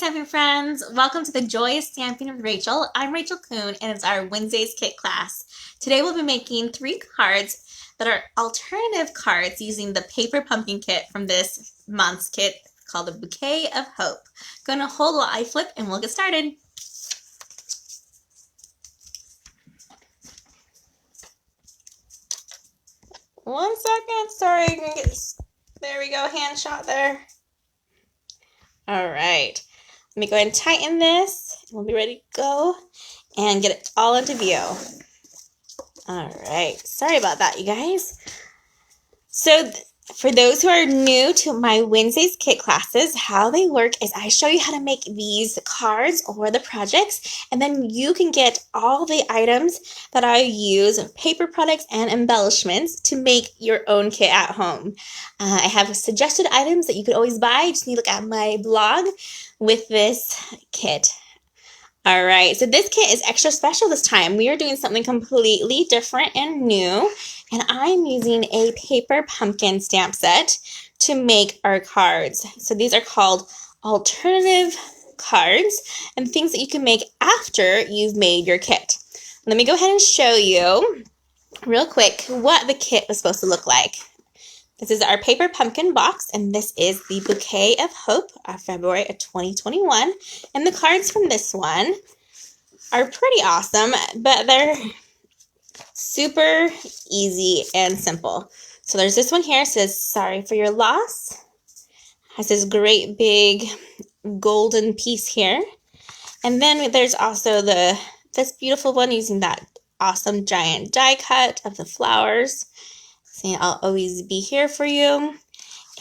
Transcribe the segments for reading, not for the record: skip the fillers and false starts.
stamping friends. Welcome to the Joyous Stamping with Rachel. I'm Rachel Coon and it's our Wednesday's kit class. Today we'll be making 3 cards that are alternative cards using the paper pumpkin kit from this month's kit called the Bouquet of Hope. Gonna hold while I flip and we'll get started. One second, sorry, there we go, hand shot there. All right, let me go ahead and tighten this. We'll be ready to go and get it all into view. All right, sorry about that, you guys. So for those who are new to my Wednesday's kit classes, how they work is I show you how to make these cards or the projects, and then you can get all the items that I use, paper products and embellishments, to make your own kit at home. I have suggested items that you could always buy. You just need to look at my blog with this kit. All right, so this kit is extra special this time. We are doing something completely different and new, and I'm using a paper pumpkin stamp set to make our cards. So these are called alternative cards and things that you can make after you've made your kit. Let me go ahead and show you real quick what the kit was supposed to look like. This is our paper pumpkin box, and this is the Bouquet of Hope of February of 2021. And the cards from this one are pretty awesome, but they're super easy and simple. So there's this one here, it says, "Sorry for your loss." It has this great big golden piece here. And then there's also this beautiful one using that awesome giant die cut of the flowers, saying, "I'll always be here for you."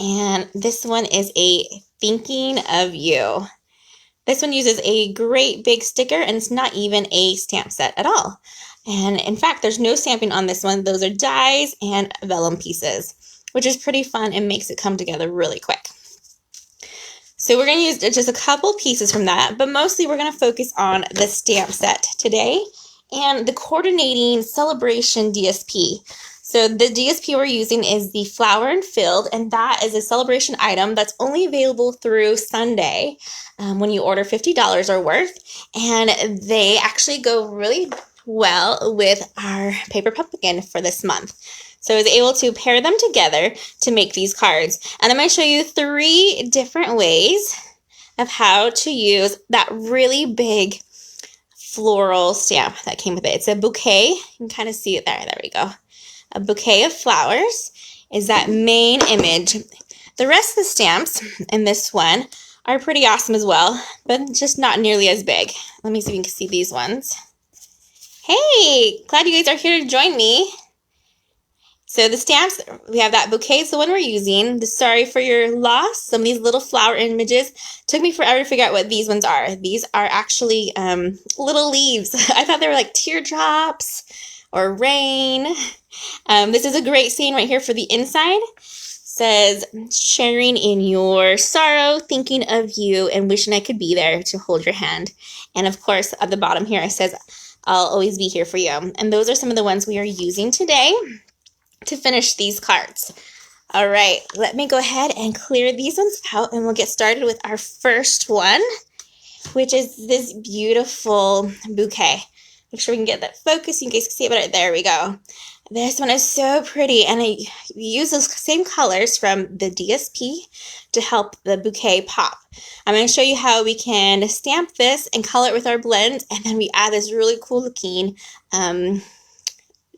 And this one is a thinking of you. This one uses a great big sticker, and it's not even a stamp set at all. And in fact, there's no stamping on this one. Those are dies and vellum pieces, which is pretty fun and makes it come together really quick. So we're going to use just a couple pieces from that, but mostly we're going to focus on the stamp set today and the coordinating celebration DSP. So the DSP we're using is the Flower and Filled, and that is a celebration item that's only available through Sunday when you order $50 or worth, and they actually go really well with our paper pumpkin for this month. So I was able to pair them together to make these cards, and I'm going to show you 3 different ways of how to use that really big floral stamp that came with it. It's a bouquet. You can kind of see it there. There we go. A bouquet of flowers is that main image. The rest of the stamps in this one are pretty awesome as well, but just not nearly as big. Let me see if you can see these ones. Hey, glad you guys are here to join me. So the stamps, we have that bouquet is the one we're using. The "Sorry for your loss," some of these little flower images. Took me forever to figure out what these ones are. These are actually little leaves. I thought they were like teardrops or rain. This is a great saying right here for the inside. It says, "Sharing in your sorrow, thinking of you, and wishing I could be there to hold your hand." And of course, at the bottom here, it says, "I'll always be here for you." And those are some of the ones we are using today to finish these cards. All right, let me go ahead and clear these ones out, and we'll get started with our first one, which is this beautiful bouquet. Make sure we can get that focus. You guys can see it better. There we go. This one is so pretty, and I use those same colors from the DSP to help the bouquet pop. I'm going to show you how we can stamp this and color it with our blend, and then we add this really cool looking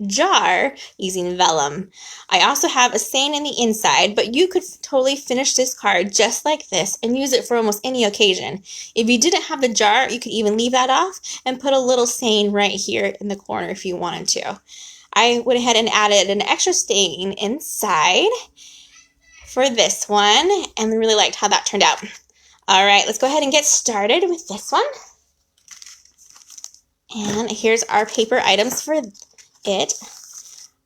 jar using vellum. I also have a saying in the inside, but you could totally finish this card just like this and use it for almost any occasion. If you didn't have the jar, you could even leave that off and put a little saying right here in the corner if you wanted to. I went ahead and added an extra saying inside for this one, and really liked how that turned out. All right, let's go ahead and get started with this one. And here's our paper items for it.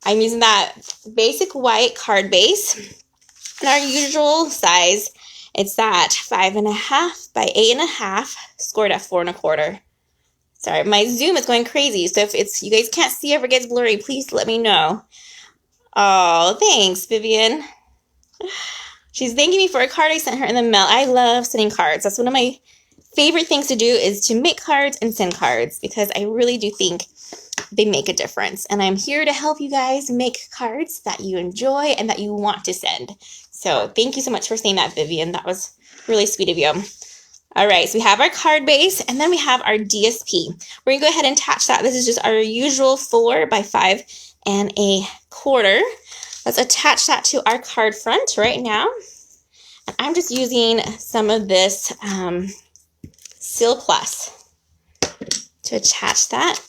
I'm using that basic white card base in our usual size. It's that 5.5 by 8.5, scored at 4 1/4. Sorry, my Zoom is going crazy, so if you guys can't see, ever gets blurry, please let me know. Oh, thanks, Vivian. She's thanking me for a card I sent her in the mail. I love sending cards. That's one of my favorite things to do is to make cards and send cards, because I really do think they make a difference. And I'm here to help you guys make cards that you enjoy and that you want to send. So thank you so much for saying that, Vivian. That was really sweet of you. All right, so we have our card base, and then we have our DSP. We're going to go ahead and attach that. This is just our usual 4 by 5 1/4. Let's attach that to our card front right now. And I'm just using some of this Seal Plus to attach that.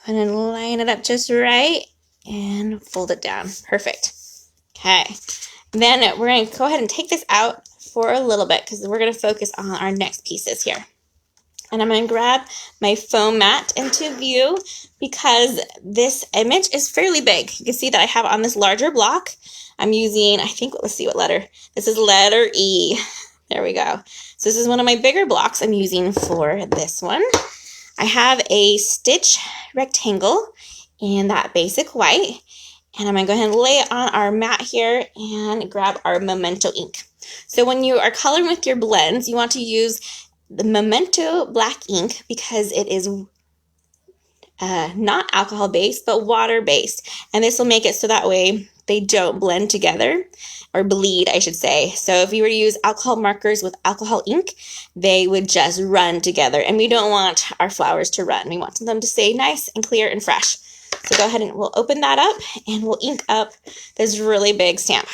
And then line it up just right and fold it down. Perfect. Okay. Then we're going to go ahead and take this out for a little bit, because we're going to focus on our next pieces here. And I'm going to grab my foam mat into view, because this image is fairly big. You can see that I have on this larger block. I'm using, I think, let's see what letter. This is letter E. There we go. So this is one of my bigger blocks I'm using for this one. I have a stitch rectangle in that basic white, and I'm going to go ahead and lay it on our mat here and grab our Memento ink. So when you are coloring with your blends, you want to use the Memento black ink, because it is not alcohol based but water based, and this will make it so that way they don't blend together, or bleed, I should say. So if you were to use alcohol markers with alcohol ink, they would just run together, and we don't want our flowers to run. We want them to stay nice and clear and fresh. So go ahead and we'll open that up, and we'll ink up this really big stamp.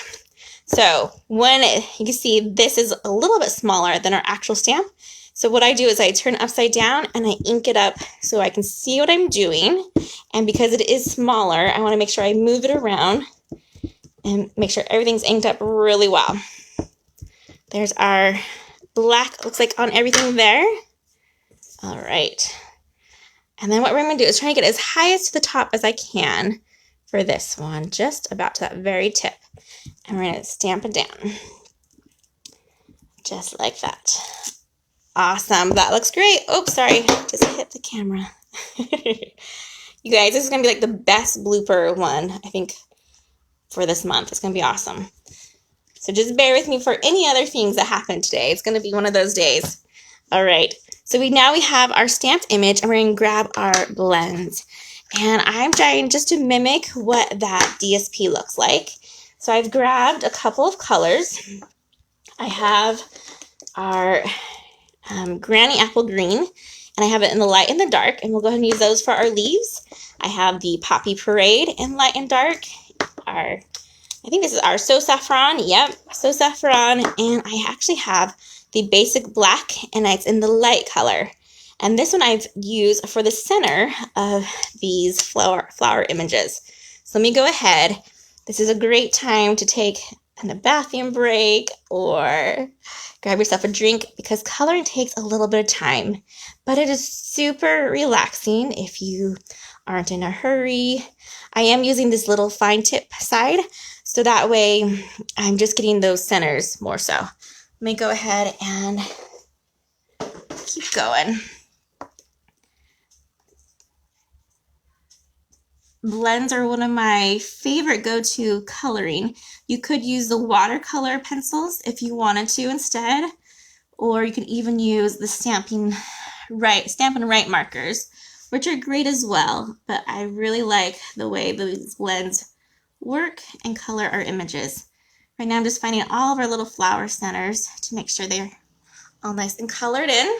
So you can see this is a little bit smaller than our actual stamp. So what I do is I turn it upside down and I ink it up so I can see what I'm doing. And because it is smaller, I want to make sure I move it around and make sure everything's inked up really well. There's our black, looks like, on everything there. All right. And then what we're going to do is try to get as high as to the top as I can for this one, just about to that very tip. And we're going to stamp it down. Just like that. Awesome. That looks great. Oops, sorry. Just hit the camera. You guys, this is going to be like the best blooper one, I think, for this month. It's going to be awesome. So just bear with me for any other things that happen today. It's going to be one of those days. All right. So now we have our stamped image, and we're going to grab our blends. And I'm trying just to mimic what that DSP looks like. So I've grabbed a couple of colors. I have our Granny Apple Green, and I have it in the light and the dark, and we'll go ahead and use those for our leaves. I have the Poppy Parade in light and dark. I think this is our So Saffron. Yep, So Saffron. And I actually have the basic black, and it's in the light color. And this one I've used for the center of these flower images. So let me go ahead. This is a great time to take a bathroom break or grab yourself a drink, because coloring takes a little bit of time, but it is super relaxing if you aren't in a hurry. I am using this little fine tip side, so that way I'm just getting those centers more so. Let me go ahead and keep going. Blends are one of my favorite go-to coloring. You could use the watercolor pencils if you wanted to instead, or you can even use the Stamp and Write markers, which are great as well, but I really like the way these blends work and color our images. Right now I'm just finding all of our little flower centers to make sure they're all nice and colored in.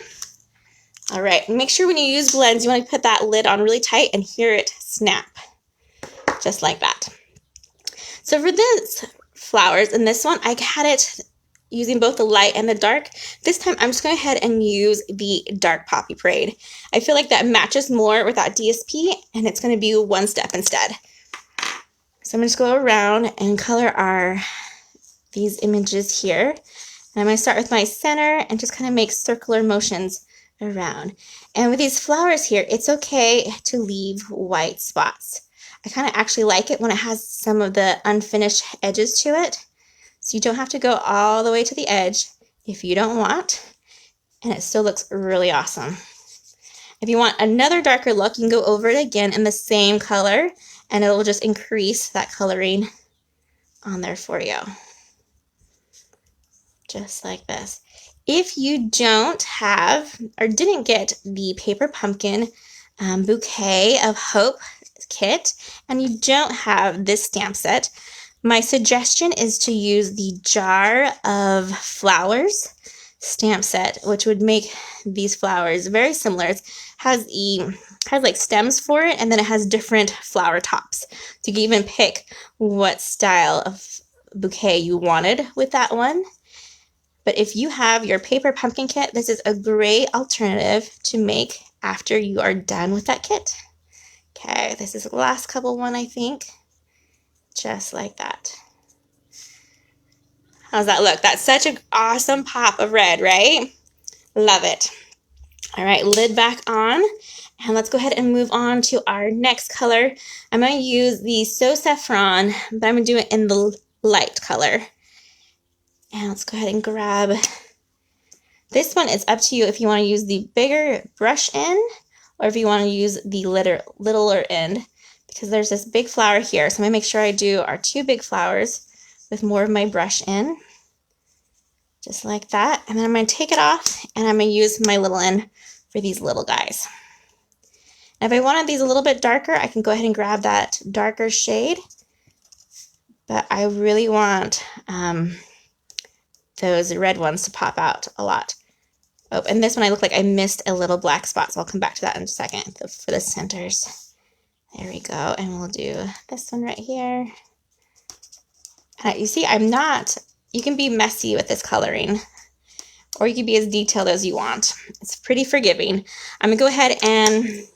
All right, make sure when you use blends, you want to put that lid on really tight and hear it snap. Just like that. So for this flowers in this one, I had it using both the light and the dark. This time I'm just going to go ahead and use the dark Poppy Parade. I feel like that matches more with that DSP, and it's going to be one step instead. So I'm just going to go around and color these images here. And I'm going to start with my center and just kind of make circular motions around. And with these flowers here, it's okay to leave white spots. I kind of actually like it when it has some of the unfinished edges to it. So you don't have to go all the way to the edge if you don't want. And it still looks really awesome. If you want another darker look, you can go over it again in the same color, and it will just increase that coloring on there for you. just like this. If you don't have or didn't get the Paper Pumpkin Bouquet of Hope kit, and you don't have this stamp set, my suggestion is to use the Jar of Flowers stamp set, which would make these flowers very similar. It has like stems for it, and then it has different flower tops. So you can even pick what style of bouquet you wanted with that one. But if you have your Paper Pumpkin kit, this is a great alternative to make after you are done with that kit. Okay, this is the last couple one, I think. Just like that. How's that look? That's such an awesome pop of red, right? Love it. All right, lid back on. And let's go ahead and move on to our next color. I'm going to use the So Saffron, but I'm going to do it in the light color. And let's go ahead and grab. This one is up to you if you want to use the bigger brush end or if you want to use the littler end, because there's this big flower here. So I'm going to make sure I do our 2 big flowers with more of my brush in, just like that. And then I'm going to take it off and I'm going to use my little end for these little guys. And if I wanted these a little bit darker, I can go ahead and grab that darker shade. But I really want those red ones to pop out a lot. Oh, and this one I look like I missed a little black spot, so I'll come back to that in a second for the centers. There we go, and we'll do this one right here. You see, you can be messy with this coloring, or you can be as detailed as you want. It's pretty forgiving. I'm gonna go ahead and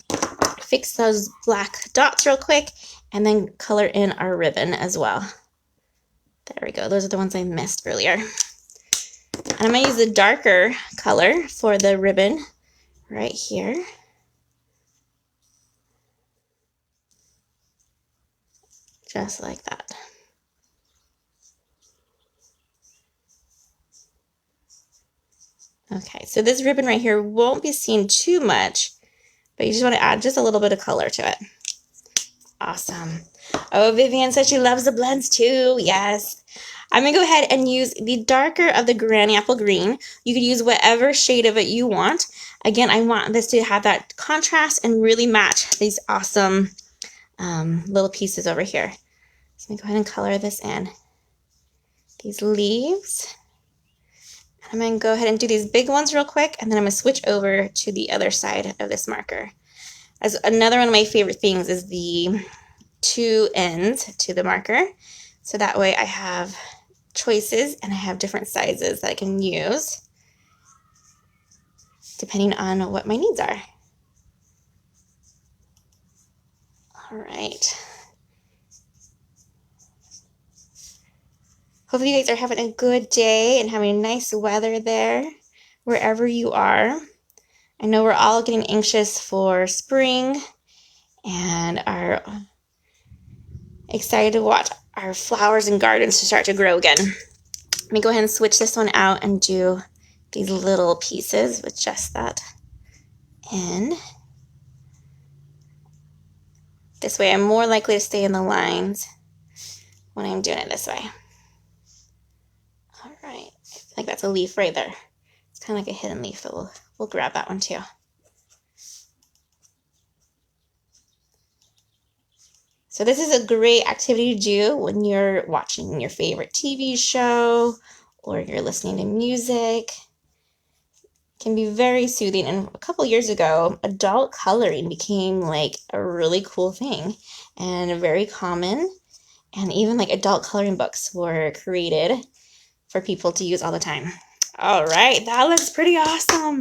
fix those black dots real quick, and then color in our ribbon as well. There we go, those are the ones I missed earlier. And I'm gonna use the darker color for the ribbon right here. Just like that. Okay, so this ribbon right here won't be seen too much, but you just want to add just a little bit of color to it. Awesome. Oh, Vivian says she loves the blends too. Yes. I'm going to go ahead and use the darker of the Granny Apple Green. You could use whatever shade of it you want. Again, I want this to have that contrast and really match these awesome little pieces over here. So I'm going to go ahead and color this in. These leaves. I'm going to go ahead and do these big ones real quick, and then I'm going to switch over to the other side of this marker. As another one of my favorite things is the 2 ends to the marker. So that way I have choices and I have different sizes that I can use depending on what my needs are. All right. Hopefully you guys are having a good day and having nice weather there, wherever you are. I know we're all getting anxious for spring and are excited to watch our flowers and gardens to start to grow again. Let me go ahead and switch this one out and do these little pieces with just that end. This way I'm more likely to stay in the lines when I'm doing it this way. All right, I feel like that's a leaf right there. It's kind of like a hidden leaf, but we'll grab that one too. So this is a great activity to do when you're watching your favorite TV show or you're listening to music. It can be very soothing. And a couple years ago, adult coloring became like a really cool thing and very common. And even like adult coloring books were created for people to use all the time. All right, that looks pretty awesome.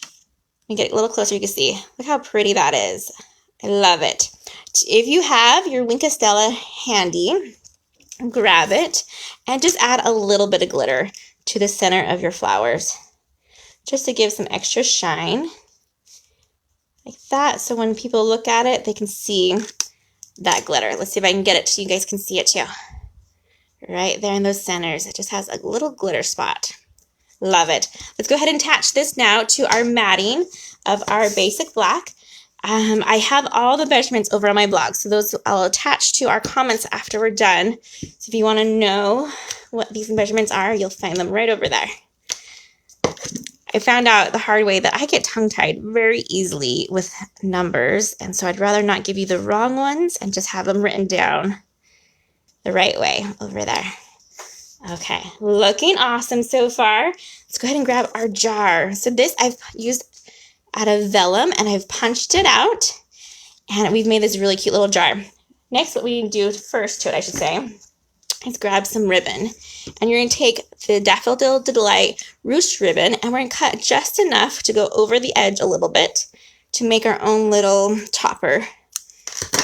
Let me get a little closer, you can see. Look how pretty that is. I love it. If you have your Wink of Stella handy, grab it and just add a little bit of glitter to the center of your flowers, just to give some extra shine, like that. So when people look at it, they can see that glitter. Let's see if I can get it so you guys can see it too. Right there in those centers, it just has a little glitter spot. Love it. Let's go ahead and attach this now to our matting of our basic black. I have all the measurements over on my blog, so those I'll attach to our comments after we're done. So if you want to know what these measurements are, you'll find them right over there. I found out the hard way that I get tongue-tied very easily with numbers, and so I'd rather not give you the wrong ones and just have them written down the right way over there. Okay, looking awesome so far. Let's go ahead and grab our jar. So this I've used out of vellum, and I've punched it out, and we've made this really cute little jar. Next, what we do first to it, I should say, is grab some ribbon. And you're going to take the Daffodil Delight ruched ribbon, and we're going to cut just enough to go over the edge a little bit to make our own little topper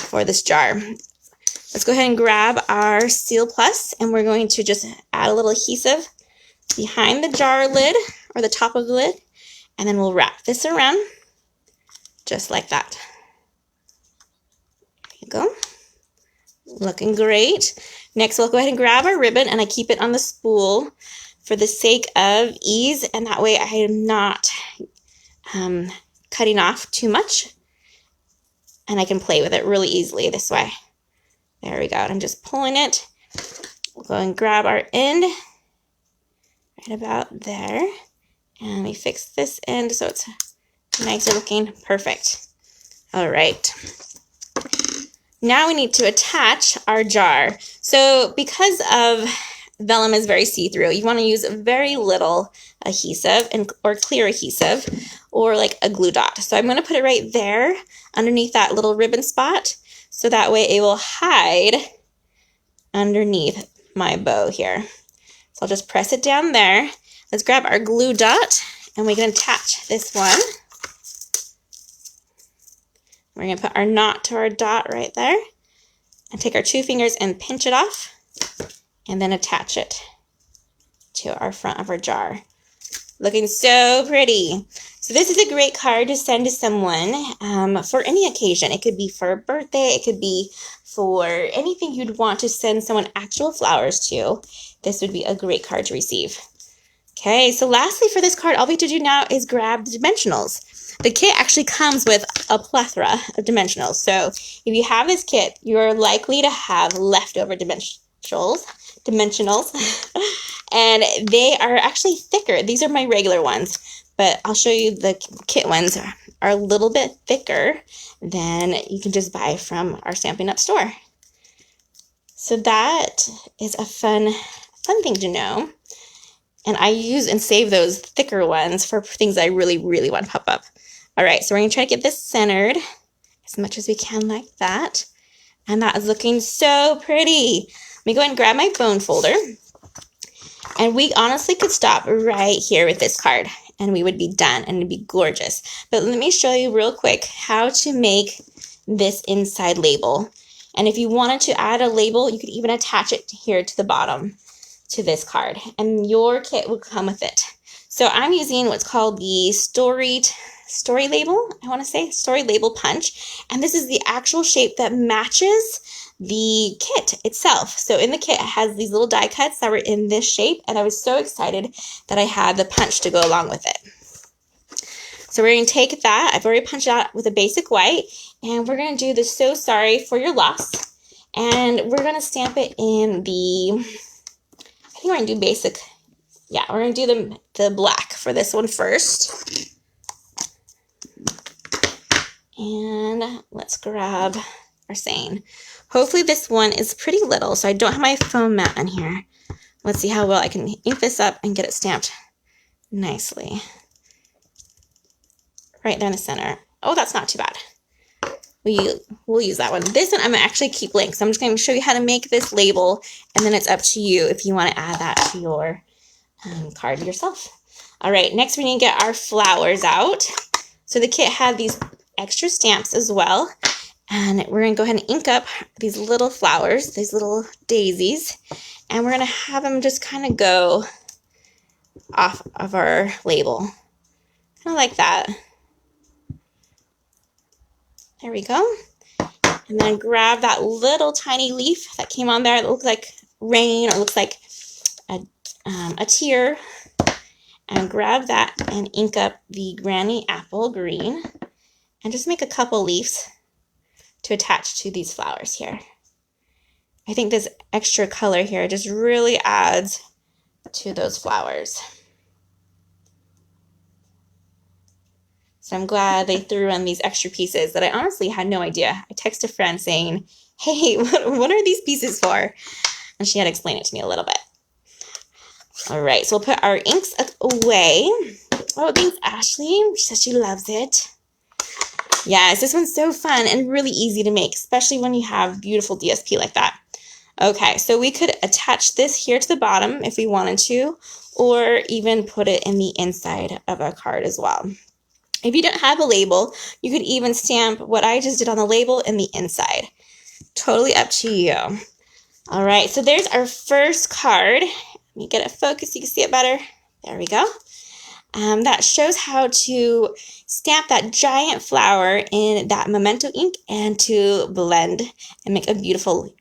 for this jar. Let's go ahead and grab our Seal Plus, and we're going to just add a little adhesive behind the jar lid, or the top of the lid, and then we'll wrap this around just like that. There you go. Looking great. Next, we'll go ahead and grab our ribbon, and I keep it on the spool for the sake of ease, and that way I am not cutting off too much, and I can play with it really easily this way. There we go. I'm just pulling it. We'll go and grab our end right about there, and we fix this end so it's nicer looking. Perfect. All right. Now we need to attach our jar. So because of vellum is very see-through, you want to use very little adhesive or clear adhesive, or like a glue dot. So I'm going to put it right there underneath that little ribbon spot, so that way it will hide underneath my bow here. So I'll just press it down there. Let's grab our glue dot, and we can attach this one. We're going to put our knot to our dot right there, and take our 2 fingers and pinch it off, and then attach it to our front of our jar. Looking so pretty. So this is a great card to send to someone for any occasion. It could be for a birthday. It could be for anything you'd want to send someone actual flowers to. This would be a great card to receive. Okay, so lastly for this card, all we have to do now is grab the dimensionals. The kit actually comes with a plethora of dimensionals. So if you have this kit, you're likely to have leftover dimensionals, and they are actually thicker. These are my regular ones, but I'll show you the kit ones are a little bit thicker than you can just buy from our Stampin' Up store. So that is a fun thing to know. And I use and save those thicker ones for things I really, really want to pop up. All right, so we're going to try to get this centered as much as we can like that. And that is looking so pretty. Let me go ahead and grab my bone folder. And we honestly could stop right here with this card, and we would be done, and it'd be gorgeous. But let me show you real quick how to make this inside label. And if you wanted to add a label, you could even attach it here to the bottom to this card, and your kit will come with it. So I'm using what's called the story label, story label punch, and this is the actual shape that matches the kit itself. So in the kit, it has these little die cuts that were in this shape, and I was so excited that I had the punch to go along with it. So we're going to take that, I've already punched it out with a basic white, and we're going to do the So Sorry for Your Loss, and we're going to stamp it in the, I think we're going to do basic, yeah, we're going to do the black for this one first. And let's grab our saying. Hopefully this one is pretty little, so I don't have my foam mat in here. Let's see how well I can ink this up and get it stamped nicely. Right there in the center. Oh, that's not too bad. We'll use that one. This one I'm going to actually keep blank, so I'm just going to show you how to make this label, and then it's up to you if you want to add that to your card yourself. All right, next we need to get our flowers out. So the kit had these extra stamps as well, and we're going to go ahead and ink up these little flowers, these little daisies, and we're going to have them just kind of go off of our label, kind of like that. There we go. And then grab that little tiny leaf that came on there that looks like rain or looks like a tear, and grab that and ink up the Granny Apple green. and just make a couple leaves to attach to these flowers here. I think this extra color here just really adds to those flowers. So I'm glad they threw in these extra pieces that I honestly had no idea. I texted a friend saying, hey, what are these pieces for? And she had to explain it to me a little bit. All right, so we'll put our inks away. Oh, thanks, Ashley. She says she loves it. Yes, this one's so fun and really easy to make, especially when you have beautiful DSP like that. Okay, so we could attach this here to the bottom if we wanted to, or even put it in the inside of our card as well. If you don't have a label, you could even stamp what I just did on the label in the inside. Totally up to you. All right, so there's our first card. Let me get it focused so you can see it better. There we go. That shows how to stamp that giant flower in that memento ink and to blend and make a beautiful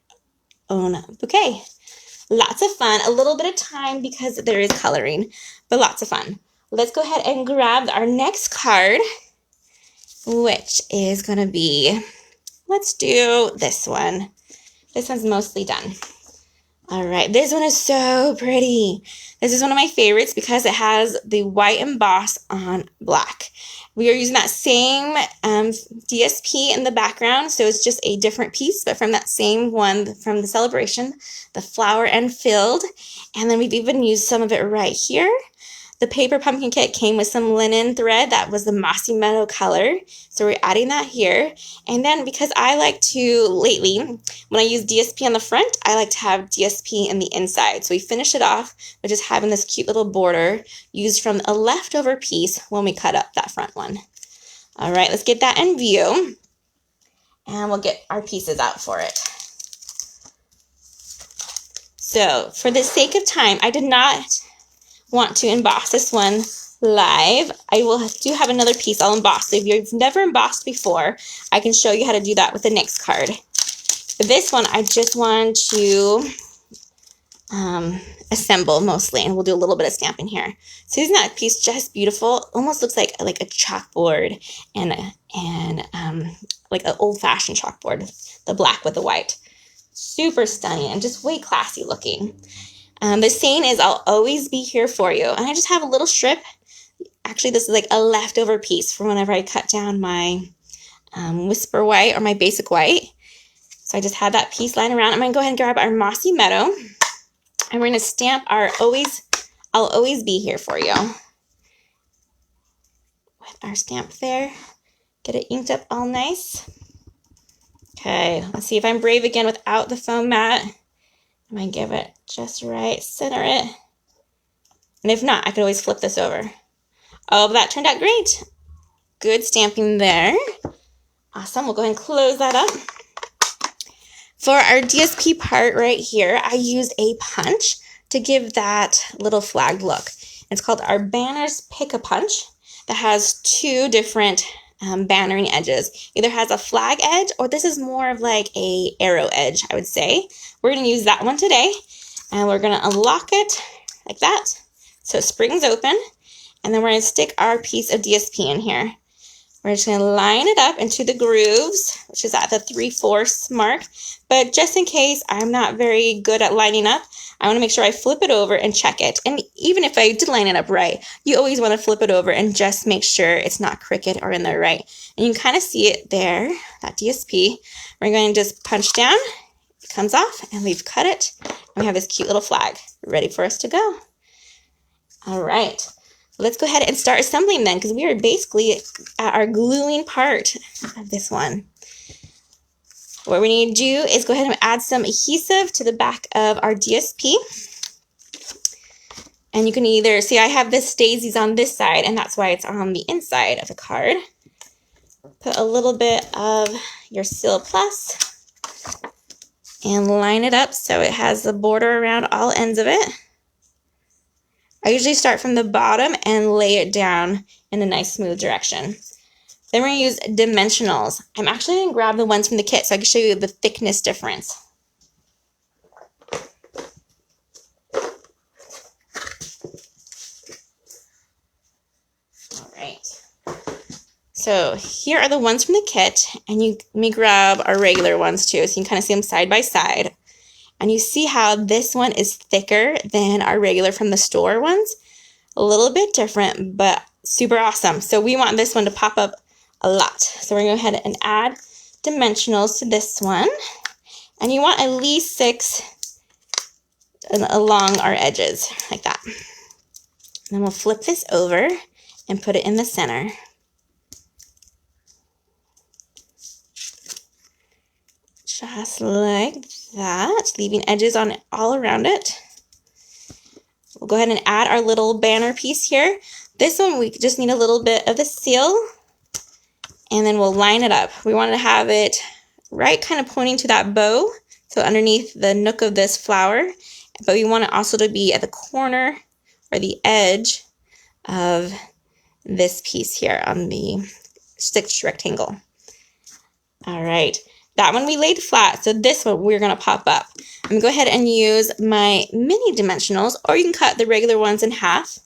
own bouquet. Lots of fun, a little bit of time because there is coloring, but lots of fun. Let's go ahead and grab our next card, which is going to be, let's do this one. This one's mostly done. All right, this one is so pretty. This is one of my favorites because it has the white emboss on black. We are using that same DSP in the background, so it's just a different piece, but from that same one from the celebration, the flower and filled. And then we've even used some of it right here. The paper pumpkin kit came with some linen thread that was the mossy meadow color. So we're adding that here. And then because I like to, lately, when I use DSP on the front, I like to have DSP in the inside. So we finish it off with just having this cute little border used from a leftover piece when we cut up that front one. All right, let's get that in view. And we'll get our pieces out for it. So for the sake of time, I did not want to emboss this one live. I do have another piece I'll emboss. So if you've never embossed before, I can show you how to do that with the next card. But this one, I just want to assemble mostly, and we'll do a little bit of stamping here. So isn't that piece just beautiful? Almost looks like a chalkboard and like an old-fashioned chalkboard, the black with the white. Super stunning and just way classy looking. The saying is, I'll always be here for you. And I just have a little strip. Actually, this is like a leftover piece from whenever I cut down my whisper white or my basic white. So I just had that piece lying around. I'm going to go ahead and grab our mossy meadow. And we're going to stamp our I'll always be here for you. With our stamp there. Get it inked up all nice. Okay, let's see if I'm brave again without the foam mat. I'm going to give it just right, center it. And if not, I could always flip this over. Oh, but that turned out great. Good stamping there. Awesome, we'll go ahead and close that up. For our DSP part right here, I used a punch to give that little flag look. It's called our Banners Pick-a-Punch that has two different bannering edges. Either has a flag edge, or this is more of like a arrow edge, I would say. We're going to use that one today, and we're going to unlock it like that so it springs open, and then we're going to stick our piece of DSP in here. We're just going to line it up into the grooves, which is at the 3/4 mark, but just in case I'm not very good at lining up, I want to make sure I flip it over and check it. And even if I did line it up right, you always want to flip it over and just make sure it's not crooked or in there right. And you can kind of see it there, that DSP. We're going to just punch down. It comes off, and we've cut it. And we have this cute little flag ready for us to go. All right. Let's go ahead and start assembling then, because we are basically at our gluing part of this one. What we need to do is go ahead and add some adhesive to the back of our DSP. And you can either, see I have this daisies on this side, and that's why it's on the inside of the card. Put a little bit of your Seal Plus and line it up so it has the border around all ends of it. I usually start from the bottom and lay it down in a nice smooth direction. Then we're going to use dimensionals. I'm actually going to grab the ones from the kit so I can show you the thickness difference. All right. So here are the ones from the kit, and let me grab our regular ones too, so you can kind of see them side by side. And you see how this one is thicker than our regular from the store ones. A little bit different, but super awesome. So we want this one to pop up a lot. So we're going to go ahead and add dimensionals to this one. And you want at least 6 along our edges, like that. Then we'll flip this over and put it in the center. Just like that, leaving edges on it all around it. We'll go ahead and add our little banner piece here. This one, we just need a little bit of the seal, and then we'll line it up. We want to have it right kind of pointing to that bow, so underneath the nook of this flower, but we want it also to be at the corner or the edge of this piece here on the stitched rectangle. All right. That one we laid flat, so this one we're going to pop up. I'm going to go ahead and use my mini dimensionals, or you can cut the regular ones in half.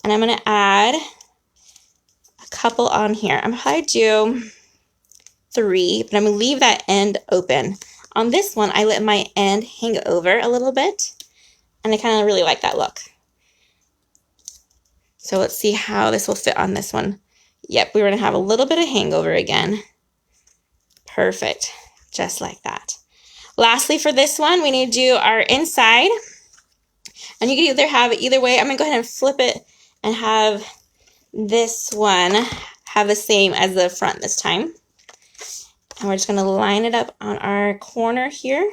And I'm going to add a couple on here. I'm going to probably do 3, but I'm going to leave that end open. On this one, I let my end hang over a little bit, and I kind of really like that look. So let's see how this will fit on this one. Yep, we're going to have a little bit of hangover again. Perfect. Just like that. Lastly, for this one, we need to do our inside. And you can either have it either way. I'm going to go ahead and flip it and have this one have the same as the front this time. And we're just going to line it up on our corner here.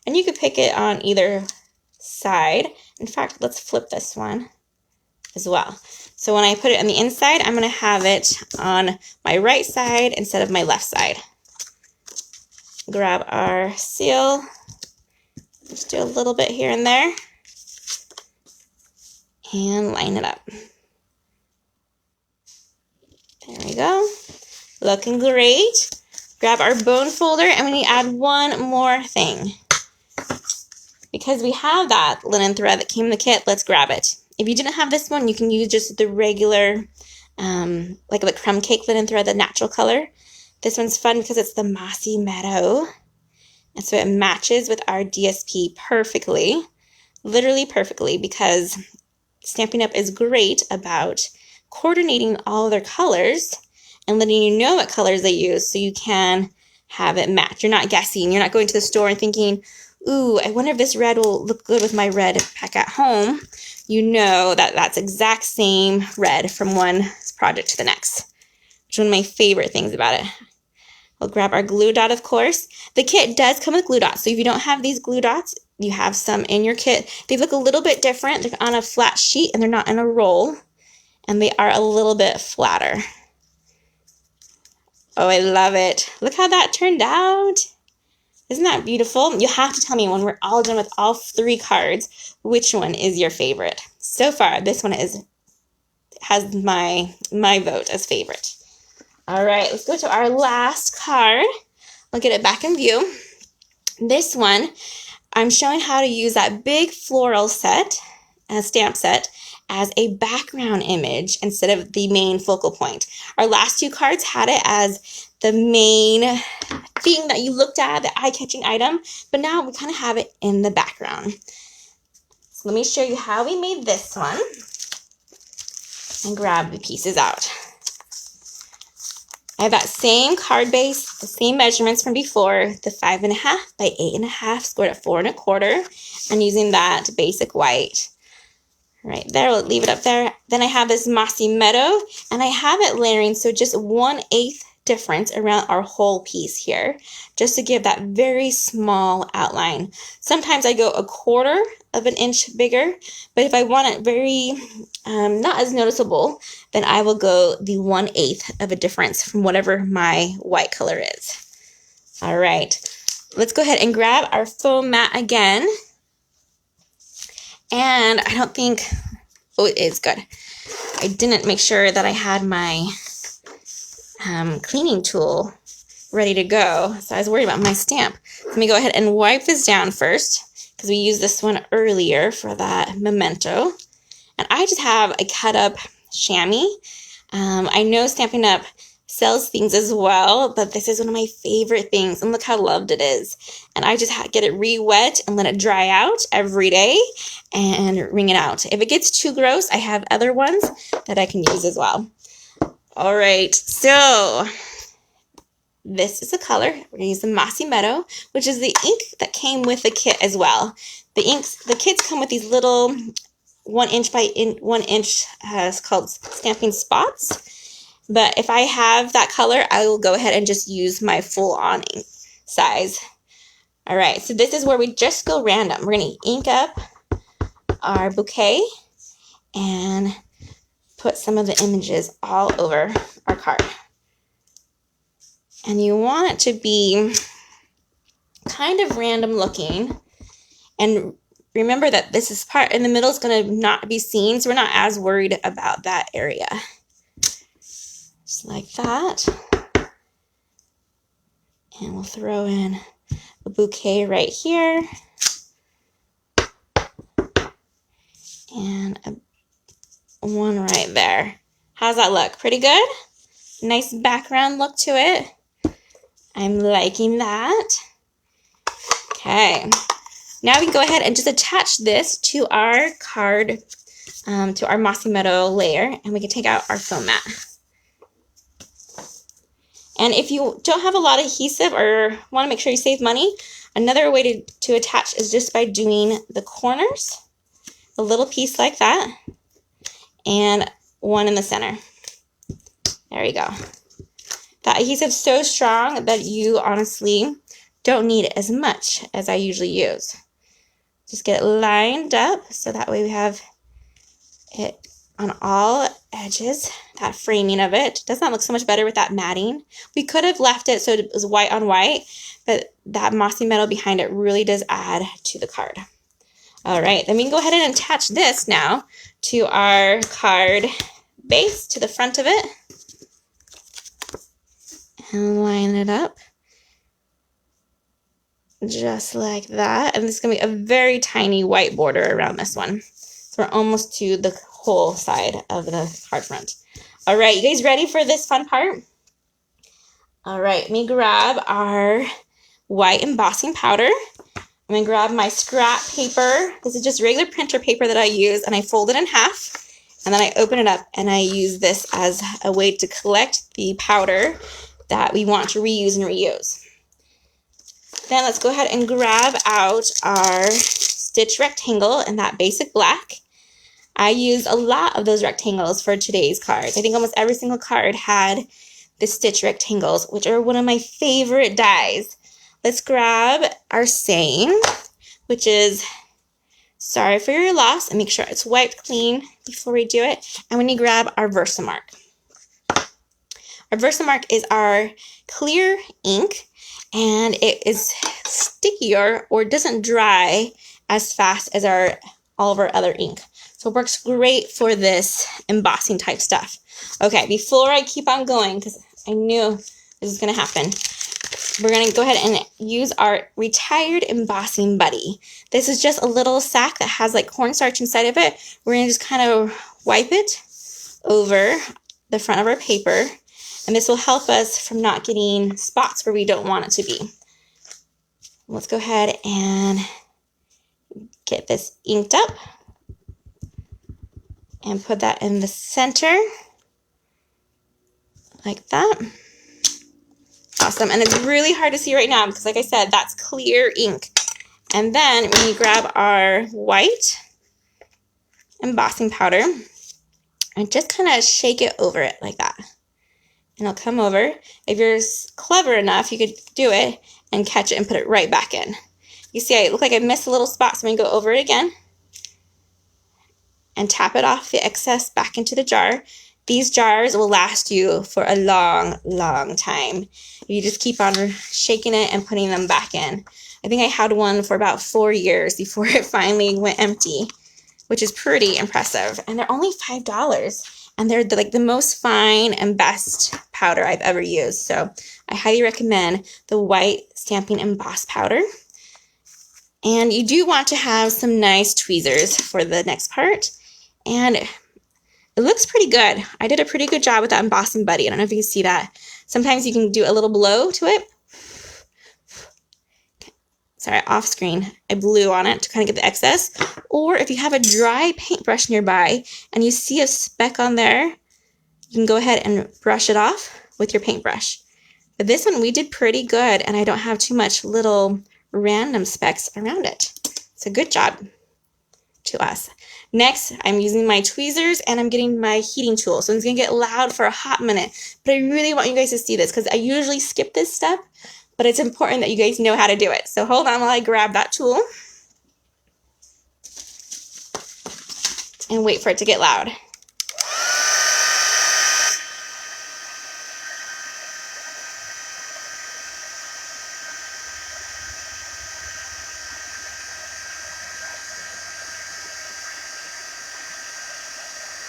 And you could pick it on either side. In fact, let's flip this one as well. So when I put it on the inside, I'm going to have it on my right side instead of my left side. Grab our seal, just do a little bit here and there, and line it up. There we go. Looking great. Grab our bone folder, and we need to add one more thing. Because we have that linen thread that came in the kit, let's grab it. If you didn't have this one, you can use just the regular, like the crumb cake linen thread, the natural color. This one's fun because it's the mossy meadow. And so it matches with our DSP perfectly, literally perfectly, because Stampin' Up! Is great about coordinating all of their colors and letting you know what colors they use so you can have it match. You're not guessing. You're not going to the store and thinking, ooh, I wonder if this red will look good with my red pack at home. You know that that's exact same red from one project to the next, which is one of my favorite things about it. We'll grab our glue dot, of course. The kit does come with glue dots, so if you don't have these glue dots, you have some in your kit. They look a little bit different. They're on a flat sheet, and they're not in a roll, and they are a little bit flatter. Oh, I love it. Look how that turned out. Isn't that beautiful? You have to tell me when we're all done with all 3 cards, which one is your favorite. So far, this one has my vote as favorite. All right, let's go to our last card. I'll get it back in view. This one, I'm showing how to use that big floral set, stamp set, as a background image instead of the main focal point. Our last 2 cards had it as the main thing that you looked at, the eye-catching item, but now we kind of have it in the background. So let me show you how we made this one and grab the pieces out. I have that same card base, the same measurements from before, the 5.5 by 8.5, scored at 4 1/4, and using that basic white. Right there, we'll leave it up there. Then I have this mossy meadow, and I have it layering, so just 1/8 difference around our whole piece here, just to give that very small outline. Sometimes I go 1/4 of an inch bigger, but if I want it very not as noticeable, then I will go the 1/8 of a difference from whatever my white color is. All right, let's go ahead and grab our foam mat again. And I don't think, oh, it is good. I didn't make sure that I had my cleaning tool ready to go, so I was worried about my stamp. Let me go ahead and wipe this down first, because we used this one earlier for that memento. And I just have a cut up chamois. I know Stampin' Up! sells things as well, but this is one of my favorite things, and look how loved it is. And I just get it re-wet and let it dry out every day and wring it out. If it gets too gross, I have other ones that I can use as well. All right, so this is the color. We're gonna use the Mossy Meadow, which is the ink that came with the kit as well. The kits come with these little 1 inch by 1 inch, it's called stamping spots. But if I have that color, I will go ahead and just use my full on ink size. All right, so this is where we just go random. We're gonna ink up our bouquet and put some of the images all over our card. And you want it to be kind of random looking. And remember that this is part in the middle is going to not be seen, so we're not as worried about that area. Just like that. And we'll throw in a bouquet right here. And one right there. How's that look? Pretty good? Nice background look to it. I'm liking that. Okay. Now we can go ahead and just attach this to our card, to our Mossy Meadow layer, and we can take out our foam mat. And if you don't have a lot of adhesive or want to make sure you save money, another way to attach is just by doing the corners, a little piece like that, and one in the center. There you go. That adhesive is so strong that you honestly don't need as much as I usually use. Just get it lined up so that way we have it on all edges. That framing of it does not look so much better with that matting. We could have left it so it was white on white, but that Mossy Meadow behind it really does add to the card. All right, then we can go ahead and attach this now to our card base, to the front of it. And line it up just like that. And this is going to be a very tiny white border around this one. So we're almost to the whole side of the card front. All right, you guys ready for this fun part? All right, let me grab our white embossing powder. I'm going to grab my scrap paper. This is just regular printer paper that I use, and I fold it in half. And then I open it up, and I use this as a way to collect the powder that we want to reuse and reuse. Then let's go ahead and grab out our stitch rectangle in that basic black. I used a lot of those rectangles for today's cards. I think almost every single card had the stitch rectangles, which are one of my favorite dies. Let's grab our saying, which is sorry for your loss, and make sure it's wiped clean before we do it. And we need to grab our Versamark. Our Versamark is our clear ink, and it is stickier or doesn't dry as fast as all of our other ink. So it works great for this embossing type stuff. Okay, before I keep on going, because I knew this was going to happen, we're going to go ahead and use our Retired Embossing Buddy. This is just a little sack that has like cornstarch inside of it. We're going to just kind of wipe it over the front of our paper. And this will help us from not getting spots where we don't want it to be. Let's go ahead and get this inked up and put that in the center like that. Awesome. And it's really hard to see right now because, like I said, that's clear ink. And then when you grab our white embossing powder and just kind of shake it over it like that. And it'll come over. If you're clever enough, you could do it and catch it and put it right back in. You see, I look like I missed a little spot, so I'm going to go over it again and tap it off the excess back into the jar. These jars will last you for a long, long time. You just keep on shaking it and putting them back in. I think I had one for about 4 years before it finally went empty, which is pretty impressive. And they're only $5. And they're like the most fine and best powder I've ever used. So I highly recommend the white Stampin' Emboss powder. And you do want to have some nice tweezers for the next part. And it looks pretty good. I did a pretty good job with that embossing buddy. I don't know if you can see that. Sometimes you can do a little blow to it. Sorry, off screen. I blew on it to kind of get the excess. Or if you have a dry paintbrush nearby and you see a speck on there, you can go ahead and brush it off with your paintbrush. But this one we did pretty good, and I don't have too much little random specks around it. So good job to us. Next, I'm using my tweezers and I'm getting my heating tool. So it's gonna get loud for a hot minute, but I really want you guys to see this because I usually skip this step, but it's important that you guys know how to do it. So hold on while I grab that tool and wait for it to get loud.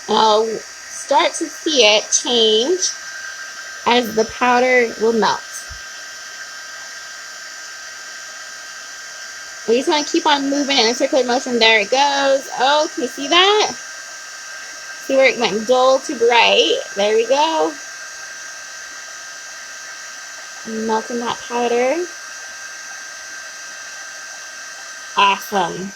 I'll start to see it change as the powder will melt. We just want to keep on moving in a circular motion. There it goes. Oh, can you see that? See where it went dull to bright? There we go. Melting that powder. Awesome.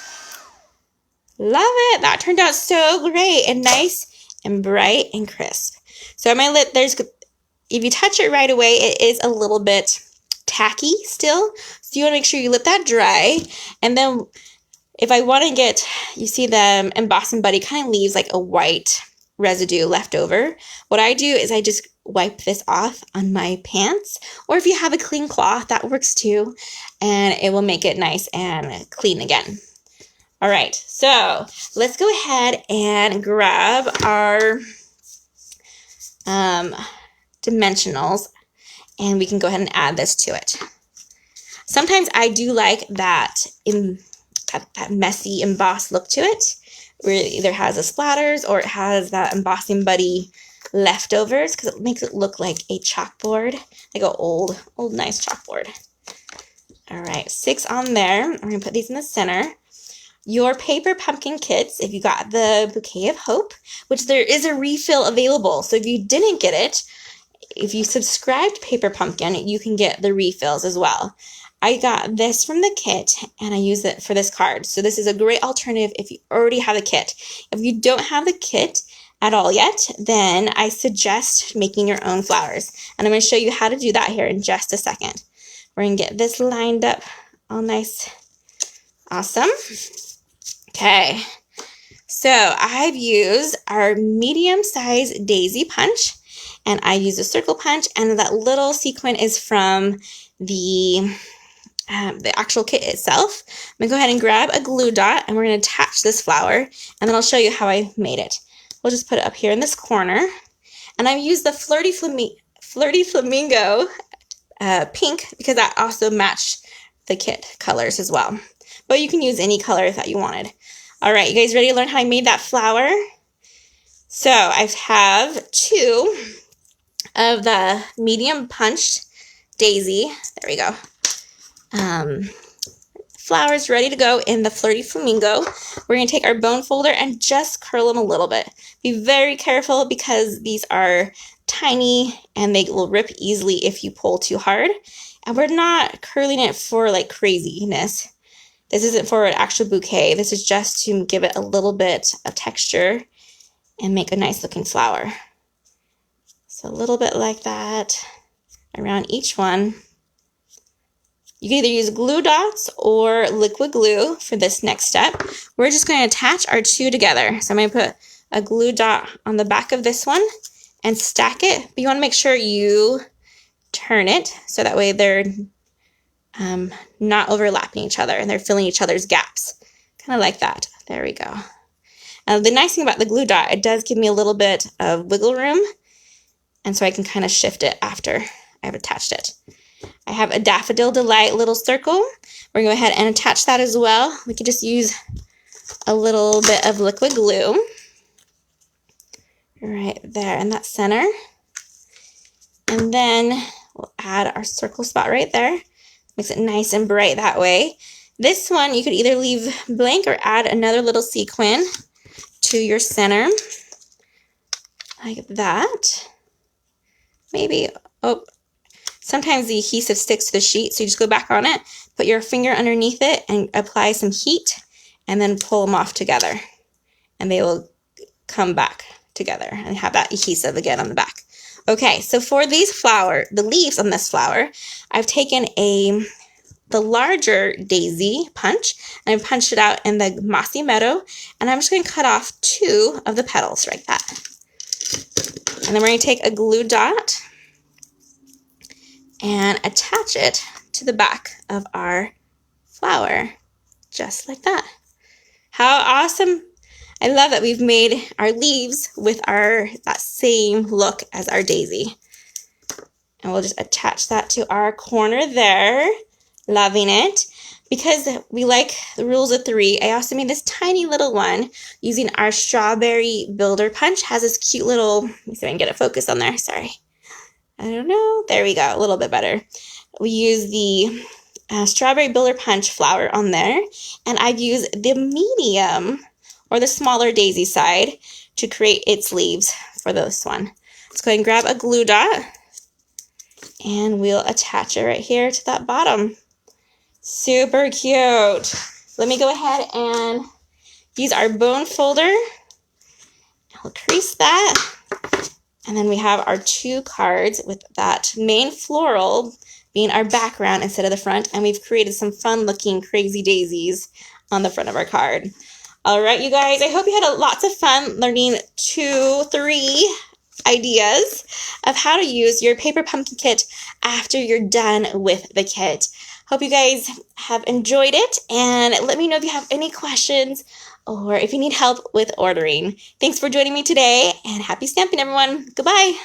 Love it. That turned out so great and nice and bright and crisp. So on my lip, if you touch it right away, it is a little bit tacky still. So you want to make sure you let that dry. And then if I want to get, you see the embossing buddy kind of leaves like a white residue left over. What I do is I just wipe this off on my pants, or if you have a clean cloth, that works too. And it will make it nice and clean again. All right, so let's go ahead and grab our dimensionals, and we can go ahead and add this to it. Sometimes I do like that that messy embossed look to it, where it either has the splatters or it has that embossing buddy leftovers, because it makes it look like a chalkboard, like an old nice chalkboard. All right, 6 on there. We're gonna put these in the center. Your paper pumpkin kits, if you got the Bouquet of Hope, which there is a refill available. So if you didn't get it, if you subscribe to Paper Pumpkin, you can get the refills as well. I got this from the kit and I use it for this card. So this is a great alternative if you already have a kit. If you don't have the kit at all yet, then I suggest making your own flowers. And I'm going to show you how to do that here in just a second. We're going to get this lined up all nice. Awesome. Okay, so I've used our medium-sized daisy punch, and I use a circle punch, and that little sequin is from the actual kit itself. I'm going to go ahead and grab a glue dot, and we're going to attach this flower, and then I'll show you how I made it. We'll just put it up here in this corner, and I've used the Flirty Flamingo pink because that also matched the kit colors as well. But you can use any color that you wanted. All right, you guys ready to learn how I made that flower? So I have 2 of the medium punched daisy. There we go. Flowers ready to go in the Flirty Flamingo. We're going to take our bone folder and just curl them a little bit. Be very careful because these are tiny and they will rip easily if you pull too hard. And we're not curling it for like craziness. This isn't for an actual bouquet. This is just to give it a little bit of texture and make a nice looking flower. So a little bit like that around each one. You can either use glue dots or liquid glue for this next step. We're just going to attach our 2 together. So I'm going to put a glue dot on the back of this one and stack it. But you want to make sure you turn it so that way they're not overlapping each other and they're filling each other's gaps. Kind of like that. There we go. The nice thing about the glue dot, it does give me a little bit of wiggle room, and so I can kind of shift it after I've attached it. I have a Daffodil Delight little circle. We're going to go ahead and attach that as well. We can just use a little bit of liquid glue right there in that center. And then we'll add our circle spot right there. Makes it nice and bright that way. This one you could either leave blank or add another little sequin to your center. like that. Maybe, oh, sometimes the adhesive sticks to the sheet, so you just go back on it, put your finger underneath it and apply some heat, and then pull them off together. And they will come back together and have that adhesive again on the back. Okay, so for these the leaves on this flower, I've taken the larger daisy punch, and I've punched it out in the mossy meadow, and I'm just going to cut off 2 of the petals like that. And then we're going to take a glue dot and attach it to the back of our flower, just like that. How awesome! I love that we've made our leaves with that same look as our daisy. And we'll just attach that to our corner there. Loving it. Because we like the rules of 3, I also made this tiny little one using our strawberry builder punch. Has this cute little, let me see if I can get a focus on there, sorry. I don't know, there we go, a little bit better. We use the strawberry builder punch flower on there, and I've used the medium or the smaller daisy side to create its leaves for this one. Let's go ahead and grab a glue dot, and we'll attach it right here to that bottom. Super cute. Let me go ahead and use our bone folder. I'll crease that. And then we have our 2 cards with that main floral being our background instead of the front. And we've created some fun looking crazy daisies on the front of our card. All right, you guys, I hope you had lots of fun learning 2, 3 ideas of how to use your paper pumpkin kit after you're done with the kit. Hope you guys have enjoyed it, and let me know if you have any questions or if you need help with ordering. Thanks for joining me today, and happy stamping, everyone. Goodbye.